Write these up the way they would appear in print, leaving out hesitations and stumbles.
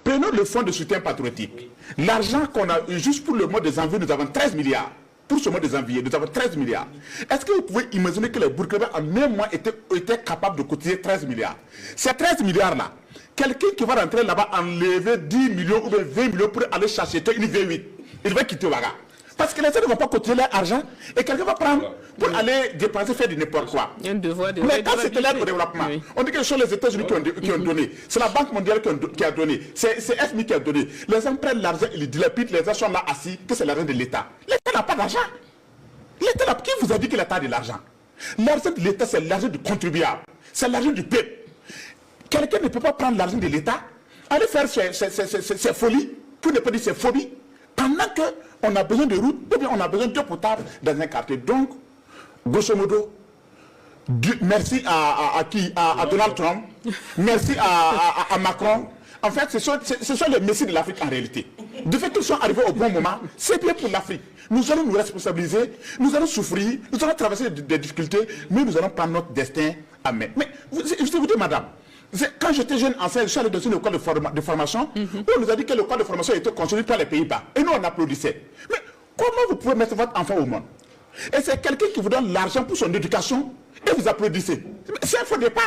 Prenons le fonds de soutien patriotique. L'argent qu'on a eu juste pour le mois de janvier, nous avons 13 milliards. Pour ce mois de janvier, nous avons 13 milliards. Est-ce que vous pouvez imaginer que les Burkinabés en un mois étaient capables de cotiser 13 milliards? Ces 13 milliards-là, quelqu'un qui va rentrer là-bas enlever 10 millions ou 20 millions pour aller chercher une V8, il va quitter Ouaga. Parce que les gens ne vont pas cotiser leur argent et quelqu'un va prendre pour aller dépenser, faire du n'importe quoi. Mais quand c'était l'aide au développement, on dit que ce sont les États-Unis qui ont donné, c'est la Banque mondiale qui a donné, c'est FMI qui a donné. Les gens prennent l'argent, ils dilapident, les gens sont là assis, que c'est l'argent de l'État. L'État n'a pas d'argent. L'État, qui vous a dit que l'État a de l'argent? L'argent de l'État, c'est l'argent du contribuable, c'est l'argent du peuple. Quelqu'un ne peut pas prendre l'argent de l'État, aller faire ses folies, pour ne pas dire ses phobies, pendant qu'on a besoin de routes, ou bien on a besoin d'eau potable dans un quartier. Donc, grosso modo, merci à Donald Trump, merci à Macron. En fait, ce sont les messies de l'Afrique en réalité. Du fait qu'ils sont arrivés au bon moment, c'est bien pour l'Afrique. Nous allons nous responsabiliser, nous allons souffrir, nous allons traverser des difficultés, mais nous allons prendre notre destin à main. Mais je vous dis, madame, quand j'étais jeune enseignant, je suis allé dans une école de formation, où on nous a dit que l'école de formation était construite par les Pays-Bas. Et nous, on applaudissait. Mais comment vous pouvez mettre votre enfant au monde? Et c'est quelqu'un qui vous donne l'argent pour son éducation, et vous applaudissez. C'est un faux départ.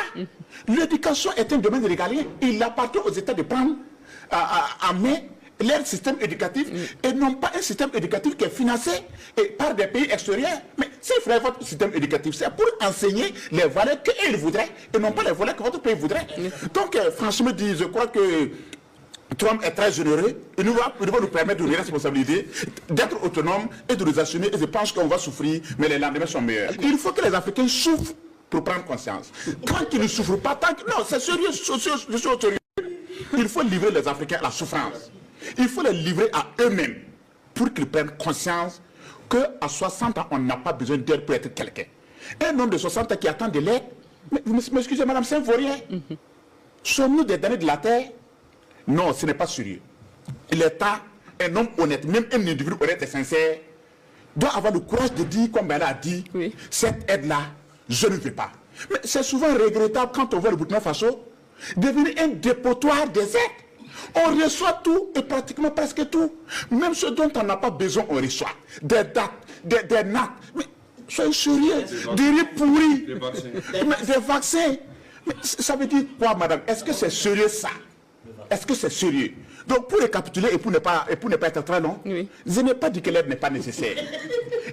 L'éducation est un domaine régalien. Il appartient aux États de prendre en main leur système éducatif et non pas un système éducatif qui est financé par des pays extérieurs. Mais s'il ferait votre système éducatif, c'est pour enseigner les valeurs qu'ils voudraient et non pas les valeurs que votre pays voudrait. Donc, franchement, je crois que Trump est très généreux et il va nous permettre de nous responsabiliser, d'être autonome et de nous assumer. Et je pense qu'on va souffrir, mais les lendemains sont meilleurs. Il faut que les Africains souffrent pour prendre conscience. Tant qu'ils ne souffrent pas, non, c'est sérieux, je suis sérieux. Il faut livrer les Africains à la souffrance. Il faut les livrer à eux-mêmes pour qu'ils prennent conscience qu'à 60 ans, on n'a pas besoin d'aide pour être quelqu'un. Un homme de 60 ans qui attend de l'aide, mais excusez madame, c'est un vaurien. Sommes-nous des damnés de la terre? Non, ce n'est pas sérieux. L'État, un homme honnête, même un individu honnête et sincère, doit avoir le courage de dire, comme elle a dit, cette aide-là, je ne veux pas. Mais c'est souvent regrettable quand on voit le Burkina Faso devenir un dépotoir des aides. On reçoit tout et pratiquement presque tout. Même ce dont on n'a pas besoin, on reçoit. Des dates, des nattes. Mais soyez sérieux. Des riz pourris. Des vaccins. Mais ça veut dire quoi, madame? Est-ce que c'est sérieux ça? Est-ce que c'est sérieux? Donc, pour récapituler et pour ne pas être très long, je n'ai pas dit que l'aide n'est pas nécessaire.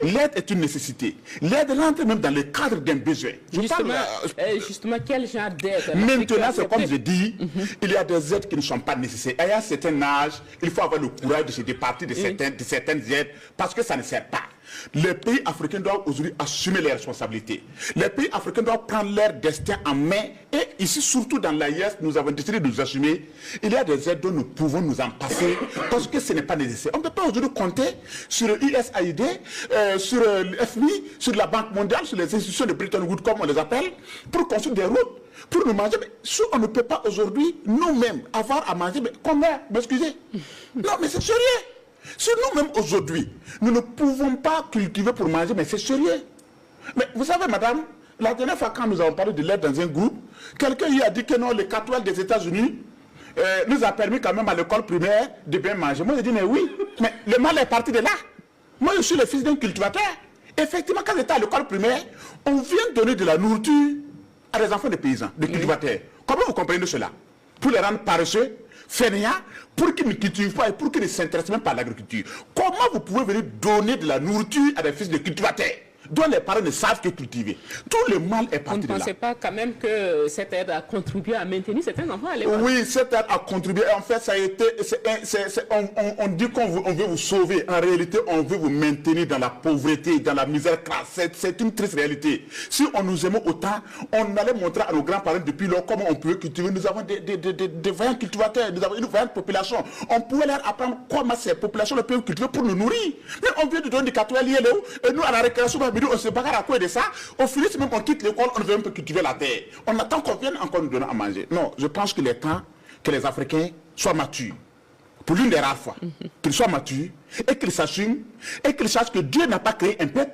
L'aide est une nécessité. L'aide rentre même dans le cadre d'un besoin. Justement, quel genre d'aide? Maintenant, c'est comme je dis, il y a des aides qui ne sont pas nécessaires. Et à un certain âge, il faut avoir le courage de se départir de certaines aides parce que ça ne sert pas. Les pays africains doivent aujourd'hui assumer leurs responsabilités. Les pays africains doivent prendre leur destin en main. Et ici, surtout dans l'AIS, nous avons décidé de nous assumer. Il y a des aides dont nous pouvons nous en passer parce que ce n'est pas nécessaire. On ne peut pas aujourd'hui compter sur le USAID, sur le FMI, sur la Banque mondiale, sur les institutions de Bretton Woods, comme on les appelle, pour construire des routes, pour nous manger. Mais si on ne peut pas aujourd'hui, nous-mêmes, avoir à manger, mais combien? M'excusez. Non, mais c'est sérieux. Si nous-mêmes aujourd'hui, nous ne pouvons pas cultiver pour manger, mais c'est sérieux. Mais vous savez, madame, la dernière fois quand nous avons parlé de l'aide dans un groupe, quelqu'un lui a dit que non, le 4 des États-Unis nous a permis quand même à l'école primaire de bien manger. Moi, j'ai dit, mais oui, mais le mal est parti de là. Moi, je suis le fils d'un cultivateur. Effectivement, quand j'étais à l'école primaire, on vient donner de la nourriture à des enfants de paysans, de cultivateurs. Comment vous comprenez cela? Pour les rendre paresseux, fainéants, pour qu'ils ne cultivent pas et pour qu'ils ne s'intéressent même pas à l'agriculture. Comment vous pouvez venir donner de la nourriture à des fils de cultivateurs dont les parents ne savent que cultiver? Tout le mal est parti de là. On ne pensait pas quand même que cette aide a contribué à maintenir certains enfants à l'école? Oui, cette aide a contribué. En fait, ça a été... on dit qu'on veut vous sauver. En réalité, on veut vous maintenir dans la pauvreté, dans la misère crasse. C'est une triste réalité. Si on nous aimait autant, on allait montrer à nos grands-parents depuis lors comment on pouvait cultiver. Nous avons des vaillants cultivateurs, nous avons une vaillante population. On pouvait leur apprendre comment ces populations peuvent cultiver pour nous nourrir. Mais on vient de donner des catholiques et nous, à la récréation, on se bagarre à quoi de ça. Au final, même on quitte l'école, on ne veut même pas cultiver la terre. On attend qu'on vienne encore nous donner à manger. Non, je pense qu'il est temps que les Africains soient matures. Pour l'une des rares fois, qu'ils soient matures et qu'ils s'assument et qu'ils sachent que Dieu n'a pas créé un peuple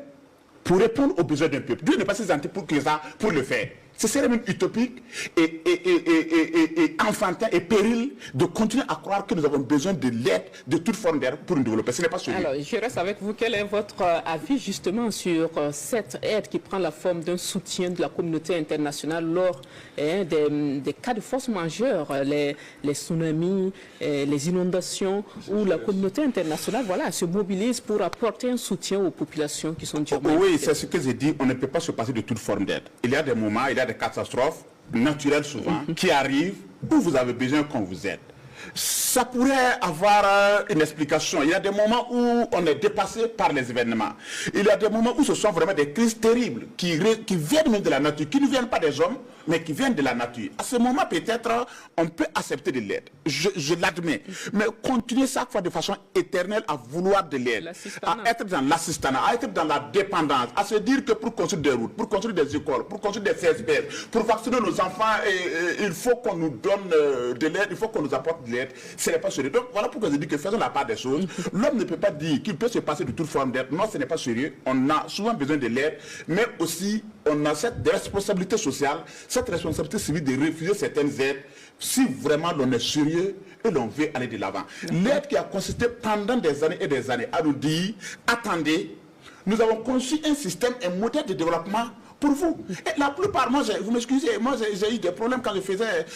pour répondre aux besoins d'un peuple. Dieu n'est pas si gentil pour le faire. Ce serait même utopique et enfantin et péril de continuer à croire que nous avons besoin de l'aide, de toute forme d'aide pour nous développer. Ce n'est pas sérieux. Alors, je reste avec vous. Quel est votre avis justement sur cette aide qui prend la forme d'un soutien de la communauté internationale lors des cas de force majeure, les tsunamis, les inondations, où la communauté internationale se mobilise pour apporter un soutien aux populations qui sont durement Oui, c'est ce que j'ai dit. On ne peut pas se passer de toute forme d'aide. Il y a des moments, il y a des catastrophes naturelles souvent qui arrivent où vous avez besoin qu'on vous aide. Ça pourrait avoir une explication. Il y a des moments où on est dépassé par les événements. Il y a des moments où ce sont vraiment des crises terribles qui viennent même de la nature, qui ne viennent pas des hommes, mais qui viennent de la nature. À ce moment, peut-être, on peut accepter de l'aide. Je l'admets. Mais continuer chaque fois de façon éternelle à vouloir de l'aide, à être dans l'assistanat, à être dans la dépendance, à se dire que pour construire des routes, pour construire des écoles, pour construire des CSPS, pour vacciner nos enfants, il faut qu'on nous donne de l'aide, il faut qu'on nous apporte de l'aide. Ce n'est pas sérieux. Donc voilà pourquoi je dis que faisons la part des choses. L'homme ne peut pas dire qu'il peut se passer de toute forme d'aide. Non, ce n'est pas sérieux. On a souvent besoin de l'aide, mais aussi on a cette responsabilité sociale, cette responsabilité civile de refuser certaines aides si vraiment l'on est sérieux et l'on veut aller de l'avant. L'aide qui a consisté pendant des années et des années à nous dire, attendez, nous avons conçu un système, un modèle de développement pour vous. Et la plupart, vous m'excusez, moi j'ai eu des problèmes quand je faisais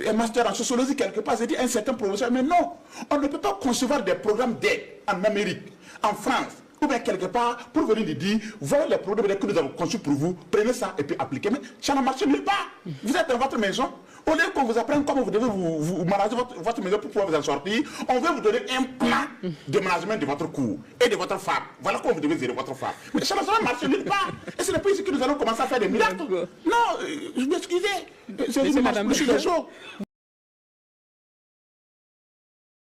un master en sociologie quelque part. J'ai dit à un certain professeur, mais non, on ne peut pas concevoir des programmes d'aide en Amérique, en France, ou bien quelque part pour venir lui dire, voilà les programmes que nous avons conçus pour vous, prenez ça et puis appliquez. Mais ça n'a marché nulle part. Vous êtes dans votre maison, au lieu qu'on vous apprenne comment vous devez vous manager votre maison pour pouvoir vous en sortir, on veut vous donner un plan de management de votre cours et de votre femme. Voilà comment vous devez gérer votre femme. Mais ça n'a jamais marché nulle part. Et ce n'est pas ici que nous allons commencer à faire des miracles. Non, je m'excusez. C'est une marche des jours.